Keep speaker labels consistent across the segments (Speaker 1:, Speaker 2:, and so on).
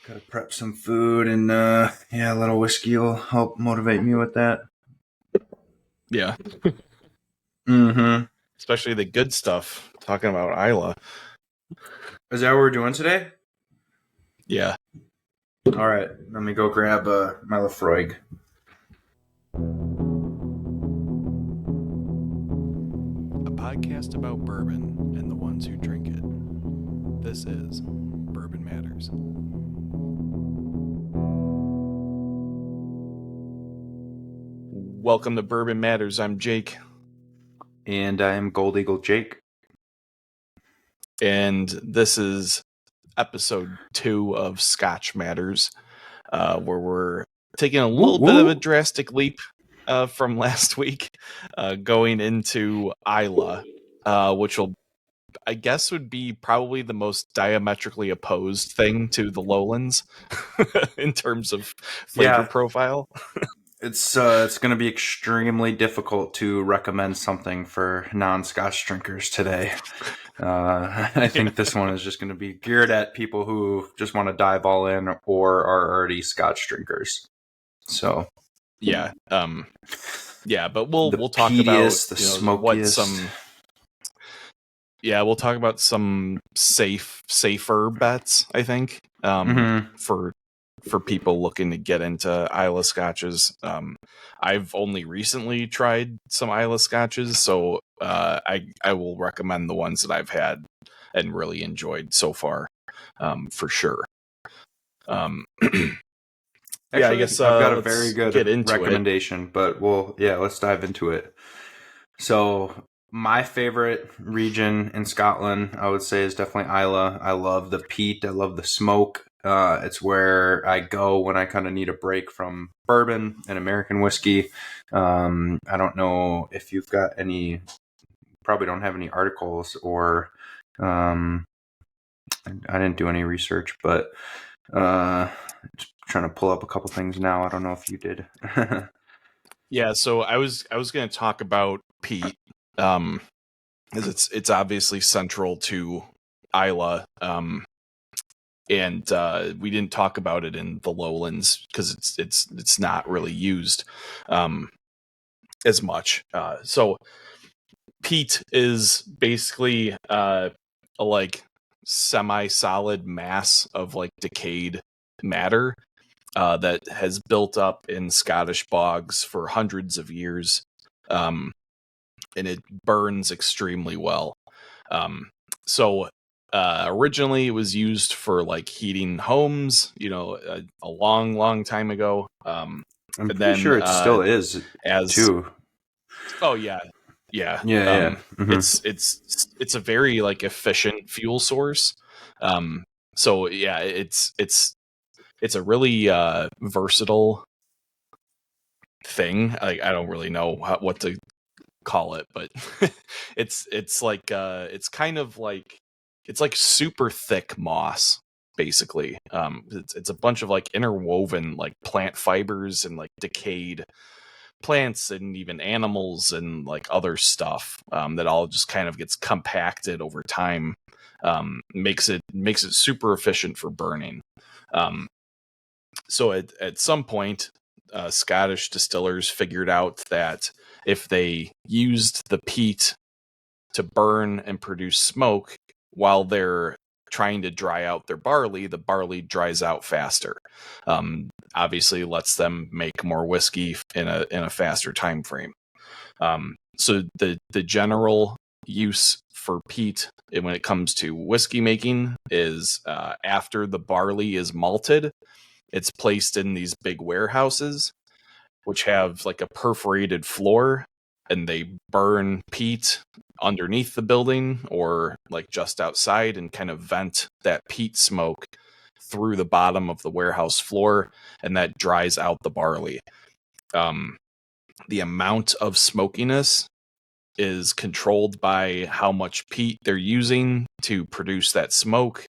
Speaker 1: Gotta prep some food and a little whiskey will help motivate me with that.
Speaker 2: Yeah.
Speaker 1: Mm-hmm.
Speaker 2: Especially the good stuff. Talking about Islay.
Speaker 1: Is that what we're doing today?
Speaker 2: Yeah.
Speaker 1: All right, let me go grab my Lafroig.
Speaker 2: A podcast about bourbon and the ones who drink it. This is Bourbon Matters. Welcome to Bourbon Matters. I'm Jake.
Speaker 1: And I am Gold Eagle Jake.
Speaker 2: And this is episode 2 of Scotch Matters, where we're taking a little bit of a drastic leap from last week, going into Islay, which will, I guess, would be probably the most diametrically opposed thing to the Lowlands in terms of flavor profile.
Speaker 1: It's going to be extremely difficult to recommend something for non-Scotch drinkers today. I think this one is just going to be geared at people who just want to dive all in or are already Scotch drinkers. So,
Speaker 2: but we'll talk
Speaker 1: peatiest,
Speaker 2: about
Speaker 1: the smokiest.
Speaker 2: We'll talk about some safer bets, I think, for people looking to get into Islay scotches. I've only recently tried some Islay scotches, so I will recommend the ones that I've had and really enjoyed so far, for sure.
Speaker 1: Actually,
Speaker 2: I guess
Speaker 1: I've got a very good recommendation, but let's dive into it. So my favorite region in Scotland, I would say, is definitely Islay. I love the peat. I love the smoke. It's where I go when I kind of need a break from bourbon and American whiskey. I don't know if you've got any, probably don't have any articles or I didn't do any research, but just trying to pull up a couple things now. I don't know if you did.
Speaker 2: Yeah, so I was going to talk about peat, because it's obviously central to Islay, and we didn't talk about it in the Lowlands because it's not really used as much. So peat is basically a like semi-solid mass of like decayed matter that has built up in Scottish bogs for hundreds of years, and it burns extremely well. Originally it was used for like heating homes, a long time ago.
Speaker 1: I'm pretty sure it still is too.
Speaker 2: Oh yeah.
Speaker 1: Mm-hmm.
Speaker 2: It's a very like efficient fuel source. It's a really versatile thing. I don't really know what to call it, but it's like it's kind of like, it's like super thick moss, basically. It's a bunch of like interwoven like plant fibers and like decayed plants and even animals and like other stuff that all just kind of gets compacted over time. Makes it super efficient for burning. So at some point, Scottish distillers figured out that if they used the peat to burn and produce smoke while they're trying to dry out their barley, the barley dries out faster. Obviously lets them make more whiskey in a faster time frame. So the general use for peat when it comes to whiskey making is after the barley is malted, it's placed in these big warehouses, which have like a perforated floor, and they burn peat underneath the building or like just outside and kind of vent that peat smoke through the bottom of the warehouse floor, and that dries out the barley. The amount of smokiness is controlled by how much peat they're using to produce that smoke.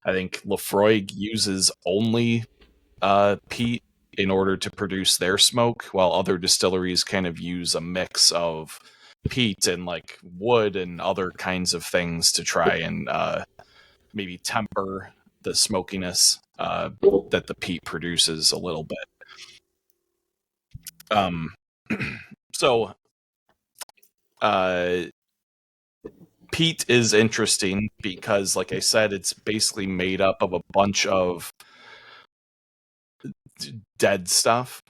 Speaker 2: I think Lafroig uses only peat in order to produce their smoke, while other distilleries kind of use a mix of peat and like wood and other kinds of things to try and maybe temper the smokiness that the peat produces a little bit. So peat is interesting because, like I said, it's basically made up of a bunch of dead stuff.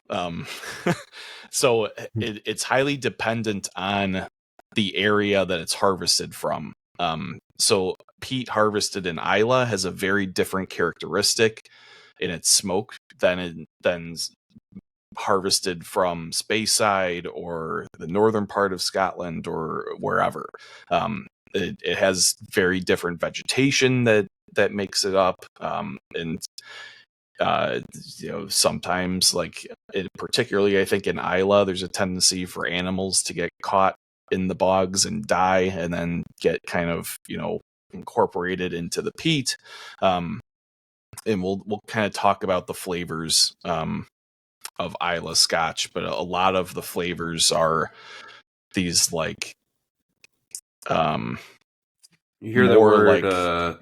Speaker 2: So it's highly dependent on the area that it's harvested from. So peat harvested in Islay has a very different characteristic in its smoke than harvested from Speyside or the northern part of Scotland or wherever. It has very different vegetation that makes it up, and sometimes, like particularly I think in Islay, there's a tendency for animals to get caught in the bogs and die, and then get kind of incorporated into the peat. And we'll kind of talk about the flavors of Islay Scotch, but a lot of the flavors are these like
Speaker 1: you hear the word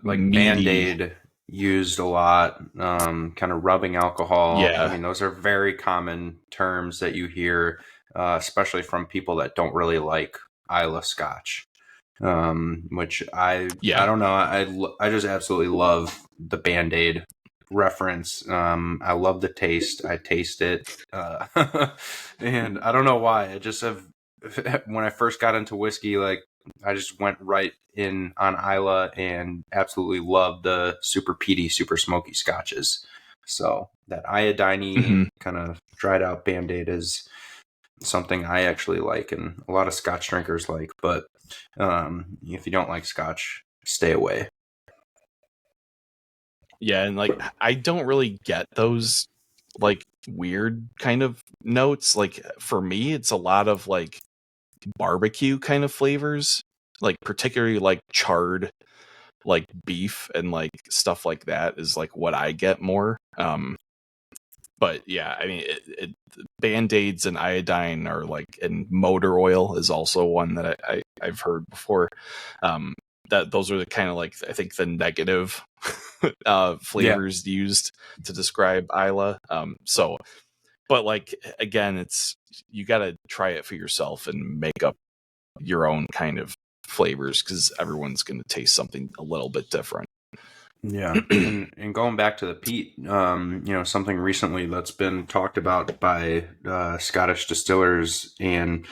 Speaker 1: like
Speaker 2: meaty.
Speaker 1: Band-Aid used a lot, kind of rubbing alcohol.
Speaker 2: Yeah.
Speaker 1: I mean, those are very common terms that you hear, especially from people that don't really like Islay Scotch, which I don't know. I just absolutely love the Band-Aid reference. I love the taste. I taste it. And I don't know why. I just have, when I first got into whiskey, like I just went right in on Islay and absolutely loved the super peaty, super smoky scotches. So that iodine kind of dried out Band-Aid is something I actually like and a lot of Scotch drinkers like, but if you don't like Scotch, stay away.
Speaker 2: Yeah, and like I don't really get those like weird kind of notes. Like for me, it's a lot of like barbecue kind of flavors, like particularly like charred like beef and like stuff like that is like what I get more. But yeah, I mean, Band-Aids and iodine are like, and motor oil is also one that I've heard before. That those are the kind of like, I think the negative flavors used to describe Islay. So, but like again, it's, you got to try it for yourself and make up your own kind of flavors, because everyone's going to taste something a little bit different.
Speaker 1: Yeah, and going back to the peat, something recently that's been talked about by Scottish distillers and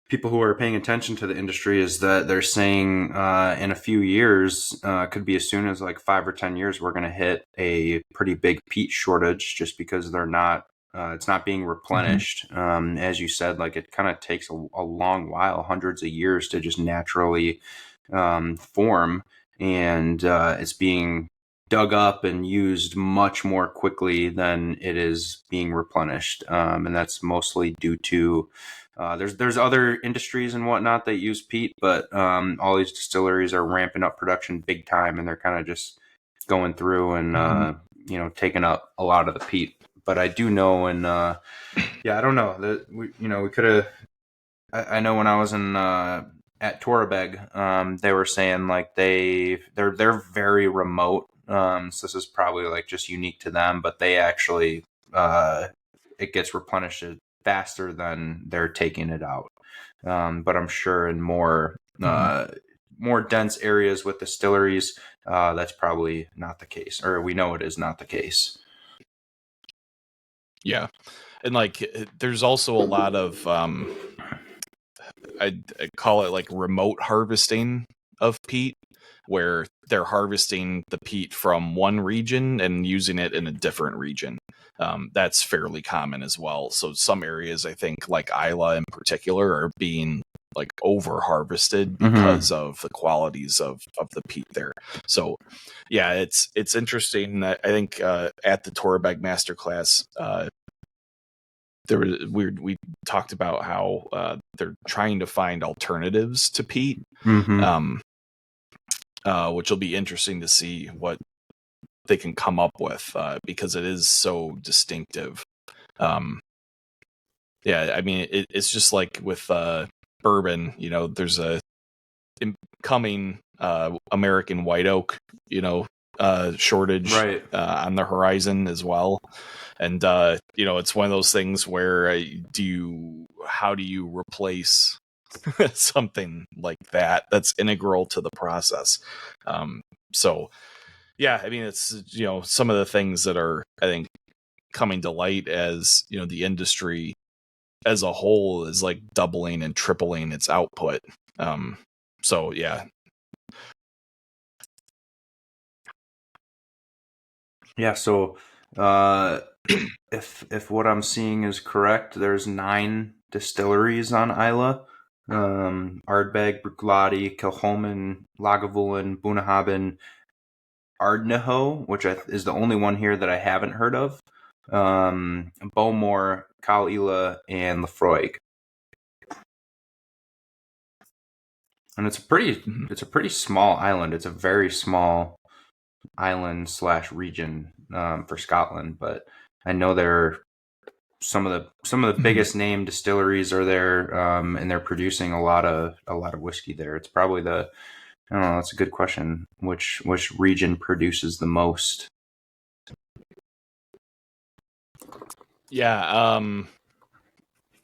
Speaker 1: people who are paying attention to the industry is that they're saying in a few years, could be as soon as like 5 or 10 years, we're going to hit a pretty big peat shortage just because they're not, it's not being replenished. As you said, like it kind of takes a long while, hundreds of years to just naturally form. And it's being dug up and used much more quickly than it is being replenished. And that's mostly due to there's other industries and whatnot that use peat, but all these distilleries are ramping up production big time, and they're kind of just going through and taking up a lot of the peat. But I do know, and I don't know that we could have. I know when I was in at Torabeg, they were saying like they're very remote. So this is probably like just unique to them, but they actually it gets replenished faster than they're taking it out. But I'm sure in more dense areas with distilleries, that's probably not the case, or we know it is not the case.
Speaker 2: Yeah, and like there's also a lot of I call it like remote harvesting of peat, where they're harvesting the peat from one region and using it in a different region. That's fairly common as well. So some areas, I think, like Islay in particular, are being like over harvested because of the qualities of the peat there. So yeah, it's interesting that I think at the Torabeg Masterclass, we talked about how they're trying to find alternatives to peat, which will be interesting to see what they can come up with, because it is so distinctive. Yeah, I mean, it's just like with bourbon, there's a incoming American white oak, shortage on the horizon as well. And it's one of those things where how do you replace something like that that's integral to the process? So yeah, I mean, it's some of the things that are, I think, coming to light as the industry as a whole is like doubling and tripling its output. So yeah.
Speaker 1: Yeah, so if what I'm seeing is correct, there's 9 distilleries on Islay. Ardbeg, Bruichladdich, Kilchoman, Lagavulin, Bunnahabhain, Ardnahoe, which is the only one here that I haven't heard of. Bowmore, Caol and Lefroy. And it's a pretty small island. It's a very small island / region for Scotland, but I know they're some of the biggest name distilleries are there, and they're producing a lot of whiskey there. It's probably I don't know. That's a good question. Which region produces the most?
Speaker 2: Yeah,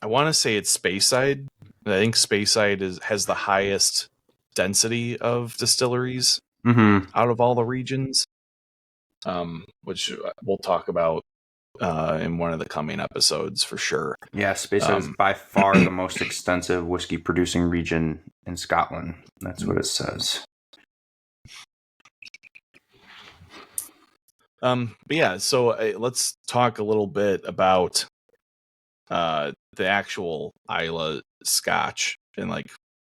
Speaker 2: I want to say it's Speyside. I think Speyside has the highest density of distilleries out of all the regions, which we'll talk about in one of the coming episodes for sure.
Speaker 1: Yeah, Speyside is by far the most extensive whiskey producing region in Scotland. That's what it says.
Speaker 2: But yeah, so let's talk a little bit about the actual Islay Scotch and like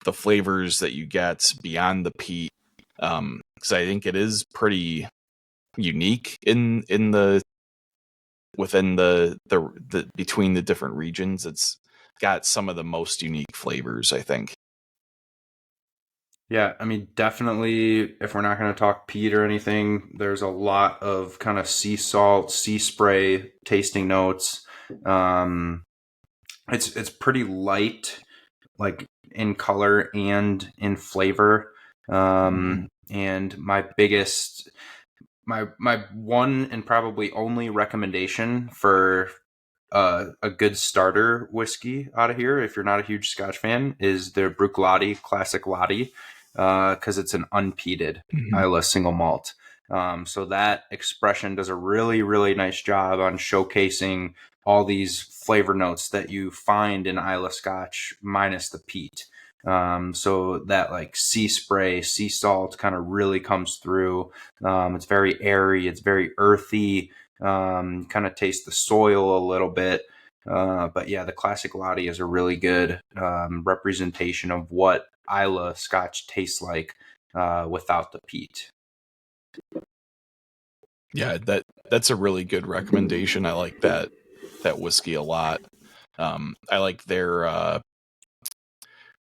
Speaker 2: the flavors that you get beyond the peat, because I think it is pretty unique within the between the different regions. It's got some of the most unique flavors, I think.
Speaker 1: Yeah, I mean, definitely, if we're not going to talk peat or anything, there's a lot of kind of sea salt, sea spray tasting notes. It's pretty light, like in color and in flavor. And my one and probably only recommendation for a good starter whiskey out of here, if you're not a huge Scotch fan, is their Bruichladdich Classic Laddie, because it's an unpeated Islay single malt. So that expression does a really, really nice job on showcasing all these flavor notes that you find in Islay Scotch minus the peat. So that like sea spray, sea salt kind of really comes through. It's very airy, it's very earthy. Kind of taste the soil a little bit. But yeah, the Classic Laddie is a really good representation of what Islay Scotch tastes like without the peat.
Speaker 2: Yeah, that's a really good recommendation. I like that whiskey a lot. I like their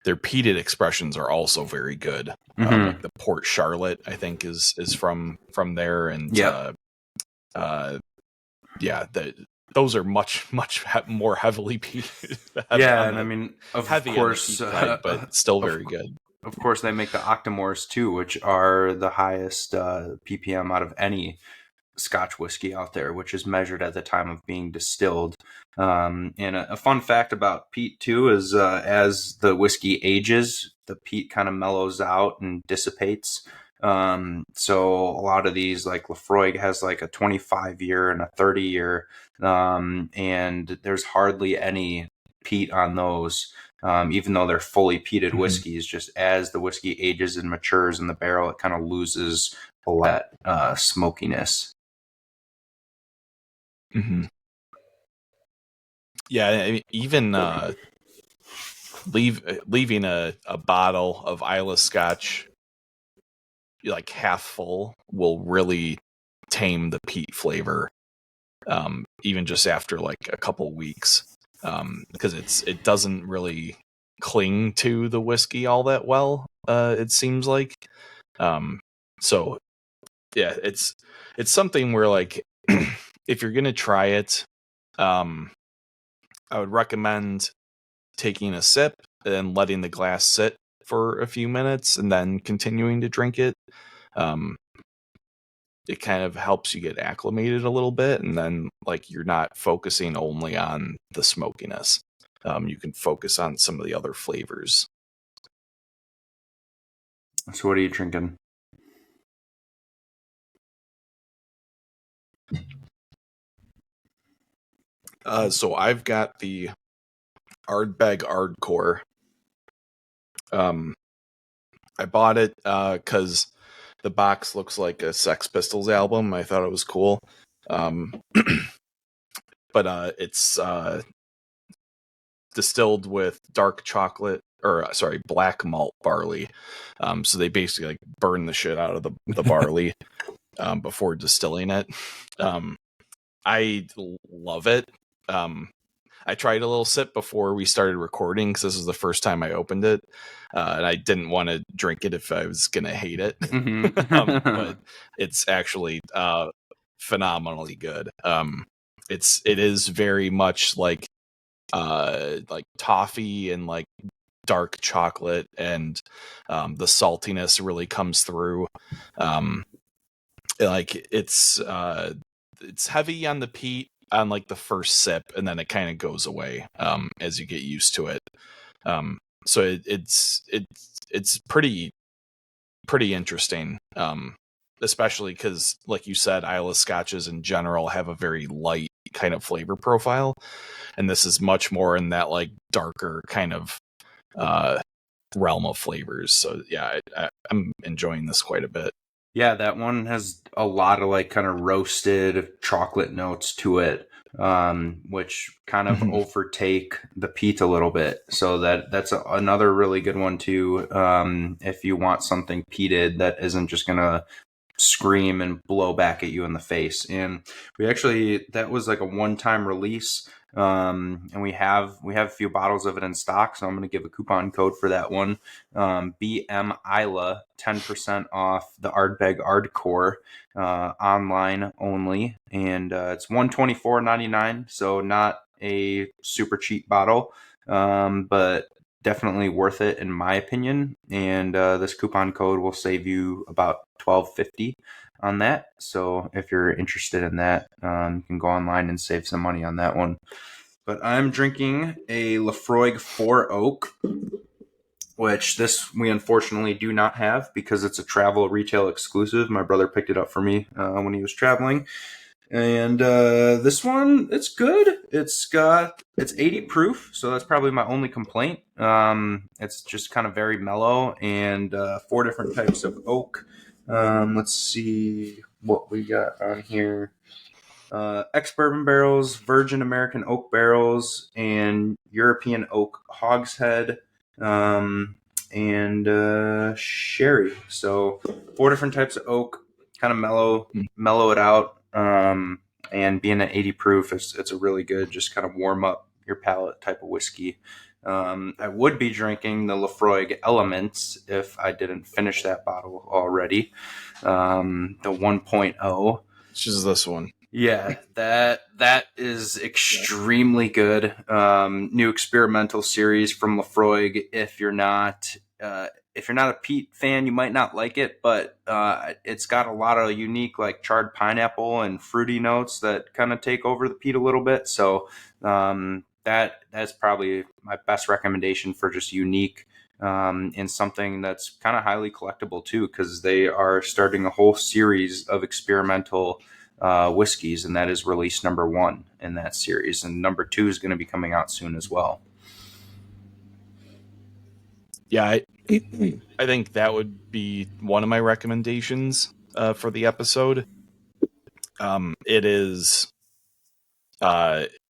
Speaker 2: peated expressions are also very good. Like the Port Charlotte, I think is from there, and those are much more heavily peated.
Speaker 1: Yeah, and I mean, of course,
Speaker 2: side, but still very good.
Speaker 1: Of course, they make the Octomores too, which are the highest ppm out of any Scotch whiskey out there, which is measured at the time of being distilled. And a fun fact about peat too is as the whiskey ages, the peat kind of mellows out and dissipates. So a lot of these, like Lefroy has like a 25-year and a 30-year, and there's hardly any peat on those. Even though they're fully peated whiskeys, just as the whiskey ages and matures in the barrel, it kind of loses a lot smokiness.
Speaker 2: Yeah, I mean, even leaving a bottle of Islay Scotch like half full will really tame the peat flavor, even just after like a couple weeks, because it doesn't really cling to the whiskey all that well. It seems like, so yeah, it's something where like if you're gonna try it, I would recommend taking a sip and letting the glass sit for a few minutes and then continuing to drink it. it kind of helps you get acclimated a little bit, and then like you're not focusing only on the smokiness. You can focus on some of the other flavors.
Speaker 1: So what are you drinking?
Speaker 2: So I've got the Ardbeg Ardcore. I bought it because the box looks like a Sex Pistols album. I thought it was cool. But it's distilled with dark chocolate, or sorry, black malt barley. So they basically like burn the shit out of the barley before distilling it. I love it. I tried a little sip before we started recording because this was the first time I opened it, and I didn't want to drink it if I was gonna hate it. But it's actually phenomenally good. It is very much like toffee and like dark chocolate, and the saltiness really comes through. Like it's heavy on the peat on like the first sip, and then it kind of goes away as you get used to it. So it's pretty interesting, especially because, like you said, Islay scotches in general have a very light kind of flavor profile, and this is much more in that like darker kind of realm of flavors. So yeah, I'm enjoying this quite a bit.
Speaker 1: Yeah, that one has a lot of like kind of roasted chocolate notes to it, which kind of overtake the peat a little bit. So that's another really good one too. If you want something peated that isn't just gonna scream and blow back at you in the face. And that was like a one-time release. And we have a few bottles of it in stock, so I'm going to give a coupon code for that one. BM Isla, 10% off the Ardbeg Ardcore, online only, and it's $124.99, so not a super cheap bottle, but definitely worth it in my opinion. And this coupon code will save you about $12.50 on that. So if you're interested in that, you can go online and save some money on that one. But I'm drinking a Lafroig 4 Oak, which this we unfortunately do not have because it's a travel retail exclusive. My brother picked it up for me when he was traveling. And this one, it's good. It's 80 proof, so that's probably my only complaint. It's just kind of very mellow, and 4 different types of oak. Let's see what we got on here. Ex-bourbon barrels, virgin American oak barrels, and European oak hogshead, and sherry. So 4 different types of oak, kind of mellow it out. And being at 80 proof, it's a really good, just kind of warm up your palate type of whiskey. I would be drinking the Lafroig Elements if I didn't finish that bottle already. The 1.0.
Speaker 2: Which is this one.
Speaker 1: Yeah, that is extremely good. New experimental series from Lafroig. If you're not a peat fan, you might not like it, but it's got a lot of unique like charred pineapple and fruity notes that kind of take over the peat a little bit. So that's probably my best recommendation for just unique. And something that's kind of highly collectible too, because they are starting a whole series of experimental whiskeys, and that is release number 1 in that series, and number 2 is going to be coming out soon as well.
Speaker 2: Yeah, I think that would be one of my recommendations for the episode. It is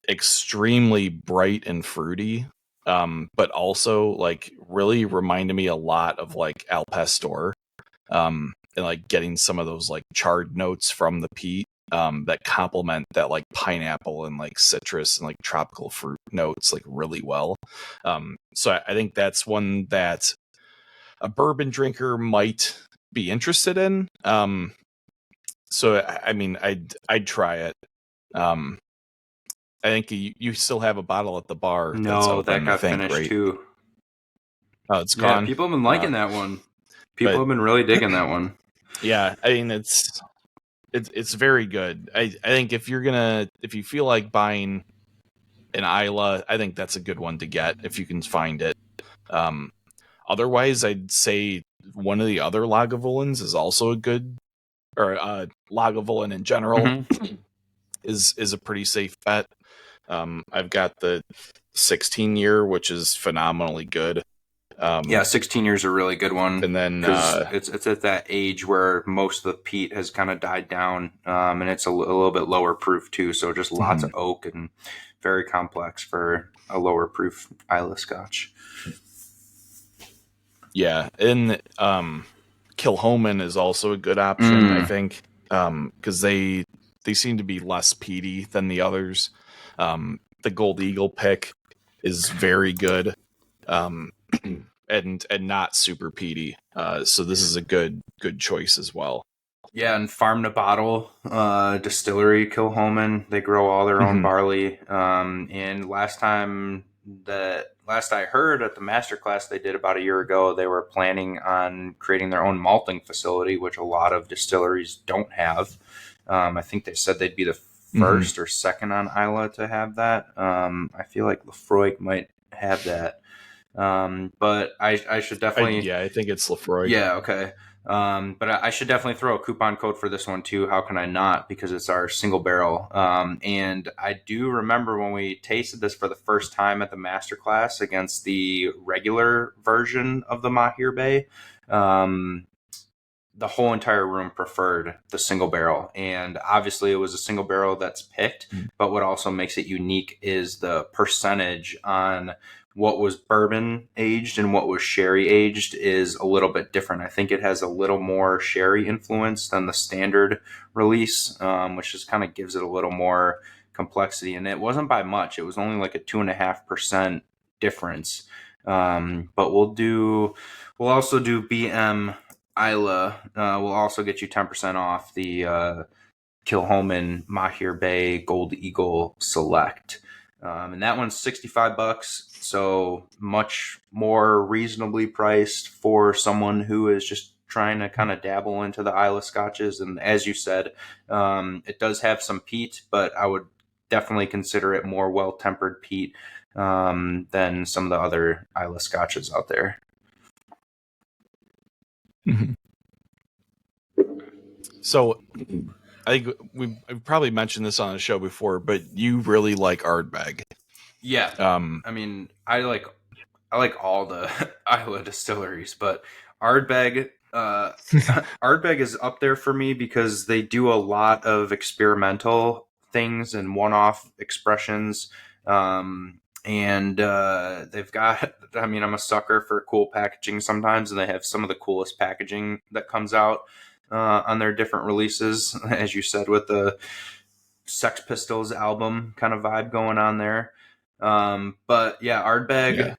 Speaker 2: extremely bright and fruity, but also like really reminded me a lot of like Al Pastor, and like getting some of those like charred notes from the peat that complement that like pineapple and like citrus and like tropical fruit notes like really well. So I think that's one that a bourbon drinker might be interested in. So I mean, I'd try it. I think you still have a bottle at the bar.
Speaker 1: No,
Speaker 2: that's open,
Speaker 1: that got finished
Speaker 2: right?
Speaker 1: too.
Speaker 2: Oh, it's gone.
Speaker 1: People have been liking that one. People have been really digging that one.
Speaker 2: Yeah, I mean it's it's very good. I think if you feel like buying an Islay, I think that's a good one to get if you can find it. Um, Otherwise, I'd say one of the other Lagavulins is also a good, or Lagavulin in general is a pretty safe bet. I've got the 16 year, which is phenomenally good.
Speaker 1: Yeah, 16 years is a really good one
Speaker 2: And then
Speaker 1: because it's at that age where most of the peat has kind of died down, and it's a little bit lower proof too. So just lots of oak and very complex for a lower proof Islay Scotch.
Speaker 2: yeah, and Kilhoman is also a good option, I think, because they seem to be less peaty than the others. The Gold Eagle pick is very good, and not super peaty. So this is a good choice as well.
Speaker 1: Yeah, and Farm to Bottle Distillery, Kilhoman, they grow all their own barley. And last I heard at the masterclass they did about a year ago, they were planning on creating their own malting facility, which a lot of distilleries don't have. I think they said they'd be the first or second on Islay to have that. I feel like Lefroy might have that. But I should definitely.
Speaker 2: I think it's Lefroy.
Speaker 1: Yeah, okay. But I should definitely throw a coupon code for this one too. How can I not? Because it's our single barrel. And I do remember when we tasted this for the first time at the masterclass against the regular version of the Mahir Bay. The whole entire room preferred the single barrel, and obviously it was a single barrel that's picked, but what also makes it unique is the percentage on what was bourbon aged and what was sherry aged is a little bit different. I think it has a little more sherry influence than the standard release, which just kind of gives it a little more complexity, and it wasn't by much. It was only like a 2.5% difference. But we'll also do BM Islay will also get you 10% off the Kilhoman Mahir Bay Gold Eagle Select. And that one's $65, so much more reasonably priced for someone who is just trying to kind of dabble into the Islay Scotches. And as you said, it does have some peat, but I would definitely consider it more well-tempered peat than some of the other Islay Scotches out there.
Speaker 2: So I think we've probably mentioned this on the show before, but you really like Ardbeg.
Speaker 1: Yeah. I mean, I like all the Islay distilleries, but Ardbeg Ardbeg is up there for me because they do a lot of experimental things and one-off expressions. And they've got, I mean, I'm a sucker for cool packaging sometimes, and they have some of the coolest packaging that comes out on their different releases, as you said, with the Sex Pistols album kind of vibe going on there. But yeah, Ardbeg,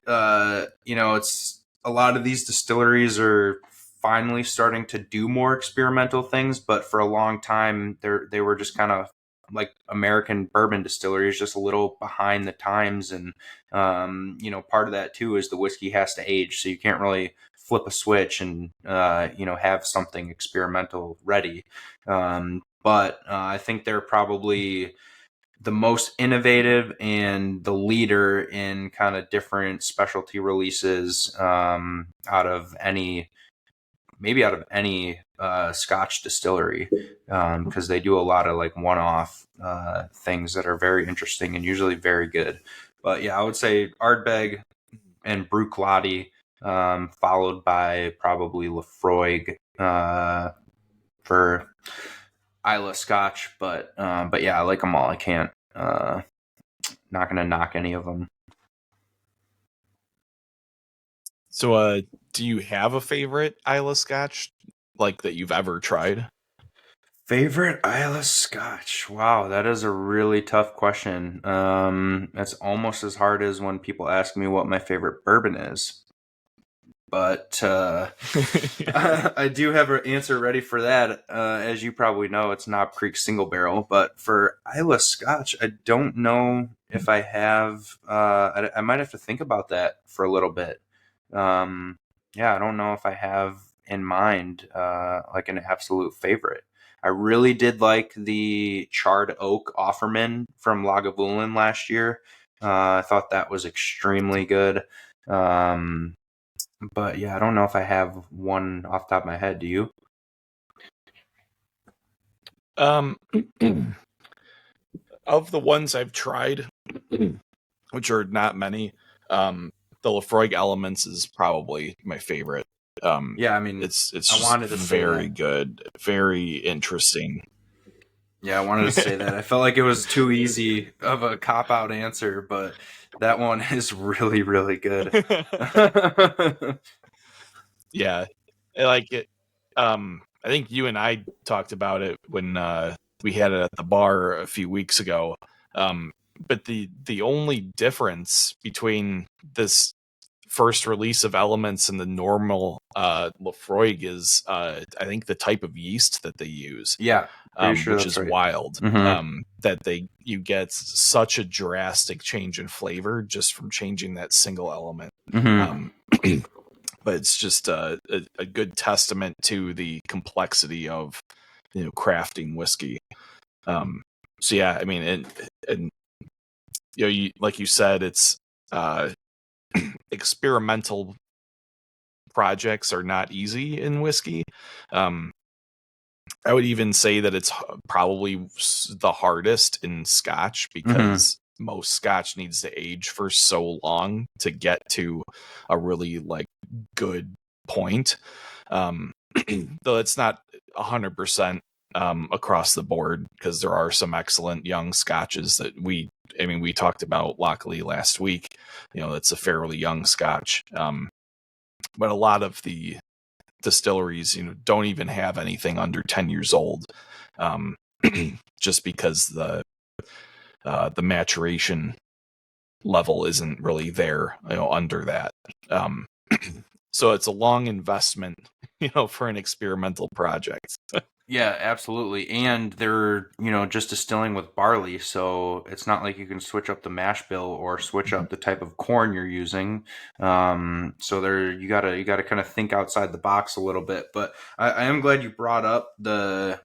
Speaker 1: it's a lot of these distilleries are finally starting to do more experimental things, but for a long time they were just kind of like American bourbon distilleries, just a little behind the times. And part of that too is the whiskey has to age, so you can't really flip a switch and have something experimental ready. But I think they're probably the most innovative and the leader in kind of different specialty releases out of any Scotch distillery, because they do a lot of like one-off things that are very interesting and usually very good. But yeah, I would say Ardbeg and Bruichladdich, followed by probably Lefroy for Islay Scotch, but yeah, I like them all. I can't, not gonna knock any of them.
Speaker 2: So, do you have a favorite Islay Scotch like that you've ever tried?
Speaker 1: Favorite Islay Scotch? Wow, that is a really tough question. That's almost as hard as when people ask me what my favorite bourbon is. But I do have an answer ready for that. As you probably know, it's Knob Creek Single Barrel. But for Islay Scotch, I don't know if I have. I might have to think about that for a little bit. Yeah, I don't know if I have in mind like an absolute favorite. I really did like the charred oak Offerman from Lagavulin last year. I thought that was extremely good. Um, but yeah, I don't know if I have one off the top of my head. Do you?
Speaker 2: Um, of the ones I've tried, which are not many, the Lafroig Elements is probably my favorite.
Speaker 1: Yeah, I mean,
Speaker 2: It's
Speaker 1: I
Speaker 2: just
Speaker 1: wanted to say
Speaker 2: very
Speaker 1: that.
Speaker 2: good, very interesting.
Speaker 1: Yeah, I wanted to say that. I felt like it was too easy of a cop out answer, but that one is really, really good.
Speaker 2: Yeah, I like it. I think you and I talked about it when we had it at the bar a few weeks ago. Um, but the only difference between this first release of Elements and the normal Lafroig is I think the type of yeast that they use,
Speaker 1: Yeah, pretty sure
Speaker 2: which
Speaker 1: that's
Speaker 2: is
Speaker 1: right.
Speaker 2: wild.
Speaker 1: Mm-hmm.
Speaker 2: That you get such a drastic change in flavor just from changing that single element.
Speaker 1: Mm-hmm.
Speaker 2: Um, but it's just a good testament to the complexity of crafting whiskey. So yeah, I mean, and like you said, it's uh, experimental projects are not easy in whiskey. Um, I would even say that it's probably the hardest in Scotch
Speaker 1: Mm-hmm.
Speaker 2: because most Scotch needs to age for so long to get to a really like good point. Um, though it's not 100% across the board because there are some excellent young Scotches that we talked about Lockley last week. That's a fairly young Scotch. But a lot of the distilleries, don't even have anything under 10 years old, um, just because the maturation level isn't really there, under that. Um, so it's a long investment, for an experimental project.
Speaker 1: Yeah, absolutely. And they're, just distilling with barley, so it's not like you can switch up the mash bill or switch up the type of corn you're using. So you gotta kind of think outside the box a little bit. But I am glad you brought up the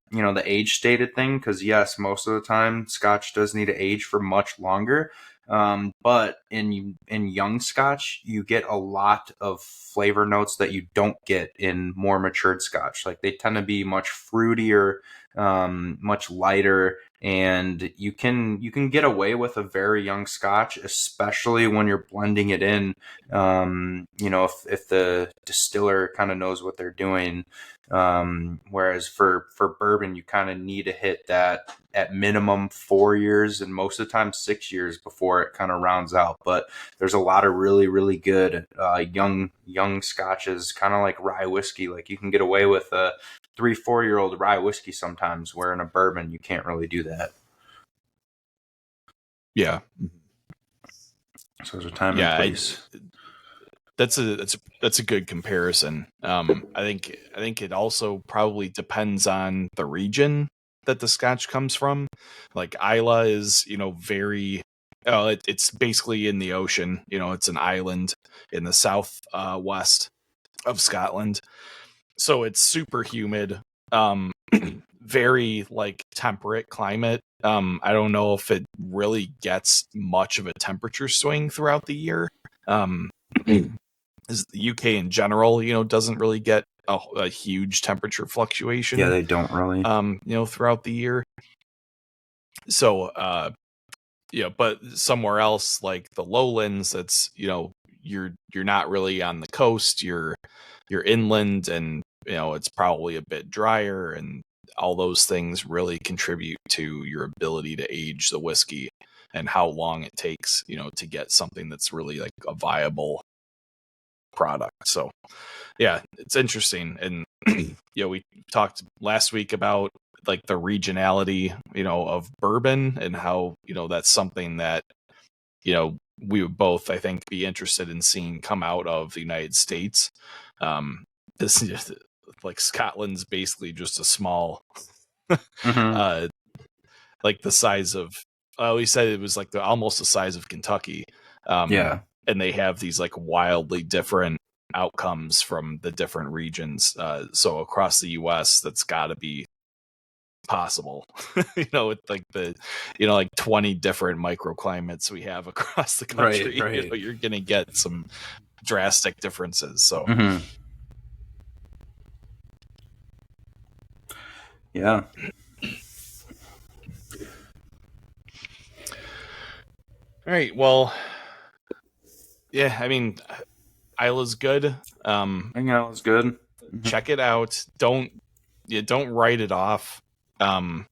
Speaker 1: age stated thing, because yes, most of the time Scotch does need to age for much longer. But in young Scotch, you get a lot of flavor notes that you don't get in more matured Scotch. Like they tend to be much fruitier, much lighter, and you can get away with a very young Scotch, especially when you're blending it in. If the distiller kind of knows what they're doing. Whereas for bourbon, you kind of need to hit that at minimum 4 years and most of the time 6 years before it kind of rounds out. But there's a lot of really, really good young scotches, kind of like rye whiskey. Like you can get away with a 3-4 year old rye whiskey sometimes, where in a bourbon you can't really do that.
Speaker 2: Yeah.
Speaker 1: So there's a time and
Speaker 2: Yeah.
Speaker 1: place.
Speaker 2: That's a good comparison. I think it also probably depends on the region that the Scotch comes from. Like Islay is, very. Oh, it's basically in the ocean. It's an island in the south west of Scotland, so it's super humid. Very like temperate climate. I don't know if it really gets much of a temperature swing throughout the year. Um, is the UK in general, doesn't really get a huge temperature
Speaker 1: Yeah,
Speaker 2: fluctuation,
Speaker 1: they don't really.
Speaker 2: throughout the year. So, but somewhere else like the lowlands, that's, you're not really on the coast, you're inland, and, it's probably a bit drier, and all those things really contribute to your ability to age the whiskey and how long it takes, to get something that's really like a viable product. So, yeah, it's interesting. And we talked last week about like the regionality, of bourbon, and how, that's something that, we would both, I think, be interested in seeing come out of the United States. This like Scotland's basically just a small,
Speaker 1: Mm-hmm.
Speaker 2: uh, like the size of, we said it was like almost the size of Kentucky. Um,
Speaker 1: Yeah.
Speaker 2: and they have these like wildly different outcomes from the different regions. So across the U.S., that's got to be possible. With like the, like 20 different microclimates we have across the country,
Speaker 1: Right.
Speaker 2: you're going to get some drastic differences. So,
Speaker 1: yeah.
Speaker 2: All right. Well, yeah, I mean, Isla's good.
Speaker 1: I think that was good.
Speaker 2: Check it out. Don't write it off. I'd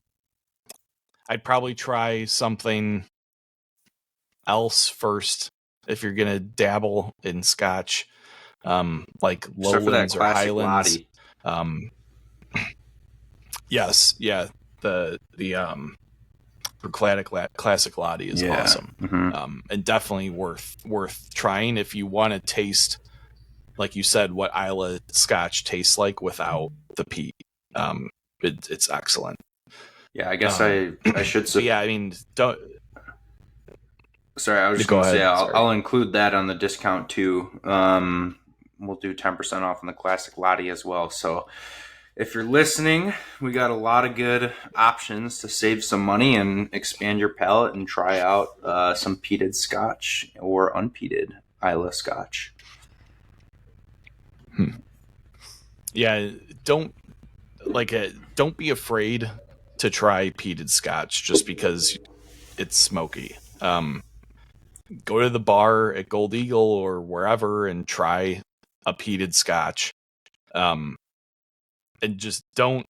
Speaker 2: probably try something else first if you're gonna dabble in Scotch, like Lowlands or Highlands. Yes, yeah. The classic Lottie is awesome, and definitely worth trying if you want to taste, like you said, what Islay Scotch tastes like without the peat. It's excellent.
Speaker 1: Yeah, I guess I should say.
Speaker 2: Yeah, I mean, don't.
Speaker 1: Sorry, I was just going to say I'll include that on the discount too. We'll do 10% off on the classic Lottie as well. So if you're listening, we got a lot of good options to save some money and expand your palate and try out some peated Scotch or unpeated Islay Scotch.
Speaker 2: Yeah, don't be afraid to try peated Scotch just because it's smoky. Go to the bar at Gold Eagle or wherever and try a peated Scotch. And just don't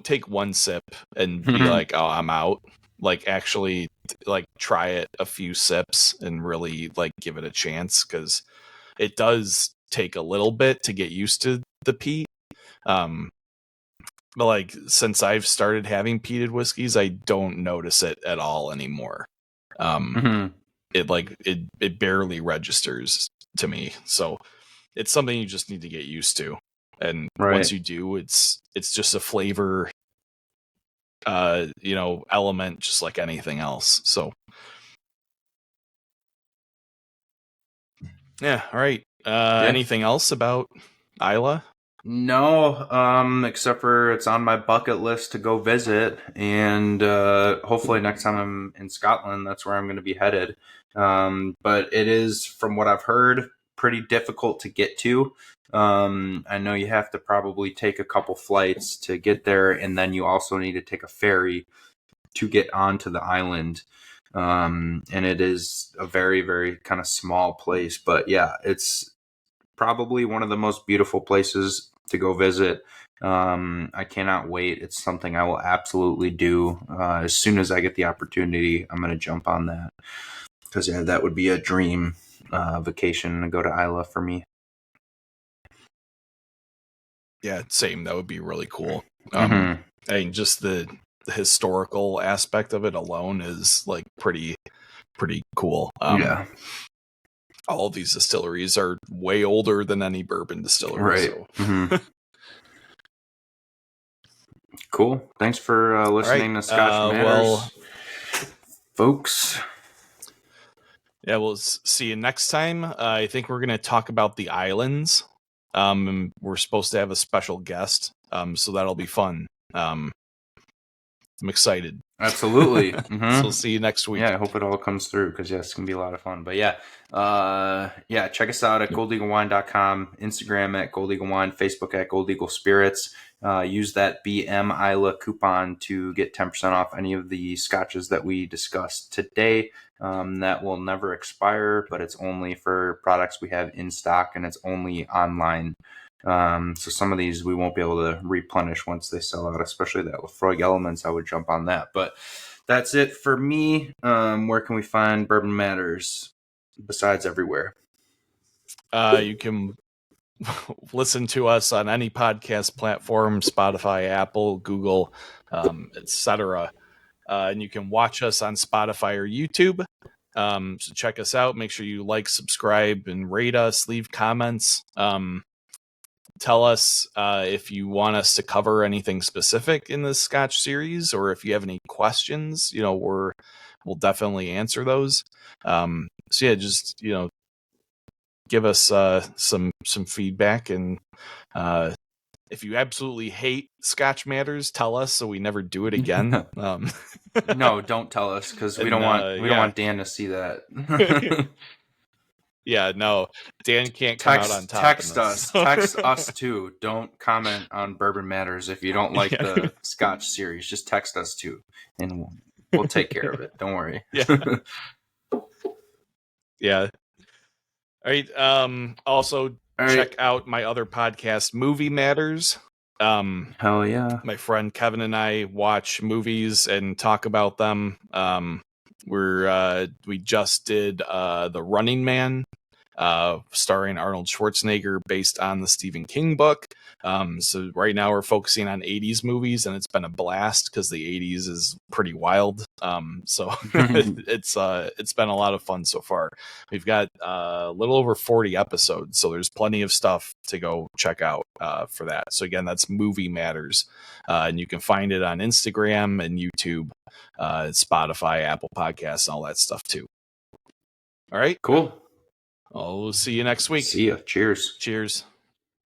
Speaker 2: take one sip and be like, oh, I'm out. Like, actually, like, try it a few sips and really like give it a chance, because it does take a little bit to get used to the peat. But like, since I've started having peated whiskeys, I don't notice it at all anymore. It barely registers to me. So it's something you just need to get used to. And once you do, it's just a flavor, element, just like anything else. So yeah. All right. Anything else about Islay?
Speaker 1: No, except for it's on my bucket list to go visit, and hopefully next time I'm in Scotland, that's where I'm going to be headed. But it is, from what I've heard, pretty difficult to get to. I know you have to probably take a couple flights to get there, and then you also need to take a ferry to get onto the island. And it is a very, very kind of small place, but yeah, it's probably one of the most beautiful places to go visit. I cannot wait. It's something I will absolutely do. As soon as I get the opportunity, I'm going to jump on that, because yeah, that would be a dream vacation to go to Islay for me.
Speaker 2: Yeah, same. That would be really cool. I mean, just the historical aspect of it alone is like pretty cool.
Speaker 1: Yeah.
Speaker 2: All of these distilleries are way older than any bourbon distillery.
Speaker 1: Right. So. Cool. Thanks for listening to Scotch Matters, folks.
Speaker 2: Yeah, we'll see you next time. I think we're going to talk about the islands. We're supposed to have a special guest, so that'll be fun. I'm excited.
Speaker 1: Absolutely.
Speaker 2: So we'll see you next week.
Speaker 1: Yeah, I hope it all comes through, because yeah, it's gonna be a lot of fun. But yeah, check us out at goldeaglewine.com, Instagram at Gold Eagle Wine, Facebook at Gold Eagle Spirits. Use that BM Islay coupon to get 10% off any of the scotches that we discussed today. That will never expire, but it's only for products we have in stock, and it's only online. So some of these we won't be able to replenish once they sell out, especially that Lafroig Elements. I would jump on that. But that's it for me. Where can we find Bourbon Matters besides everywhere?
Speaker 2: You can listen to us on any podcast platform, Spotify, Apple, Google, etc. And you can watch us on Spotify or YouTube. So check us out. Make sure you like, subscribe, and rate us. Leave comments. Tell us if you want us to cover anything specific in the Scotch series, or if you have any questions. We'll definitely answer those. So yeah, just give us some feedback, and if you absolutely hate Scotch Matters, tell us so we never do it again.
Speaker 1: No, don't tell us, because we don't want Dan to see that.
Speaker 2: Yeah, no, Dan can't come out on top.
Speaker 1: Text us too. Don't comment on Bourbon Matters if you don't like the Scotch series. Just text us too, and we'll take care of it. Don't worry.
Speaker 2: Yeah. Yeah. All right. Also, check out my other podcast, Movie Matters.
Speaker 1: Hell yeah.
Speaker 2: My friend Kevin and I watch movies and talk about them. We just did The Running Man, starring Arnold Schwarzenegger, based on the Stephen King book. So right now we're focusing on 80s movies, and it's been a blast because the 80s is pretty wild. So it's been a lot of fun so far. We've got a little over 40 episodes, so there's plenty of stuff to go check out for that. So again, that's Movie Matters, and you can find it on Instagram and YouTube, Spotify, Apple Podcasts, and all that stuff too. All right,
Speaker 1: cool.
Speaker 2: I'll see you next week.
Speaker 1: See ya. Cheers.
Speaker 2: Cheers.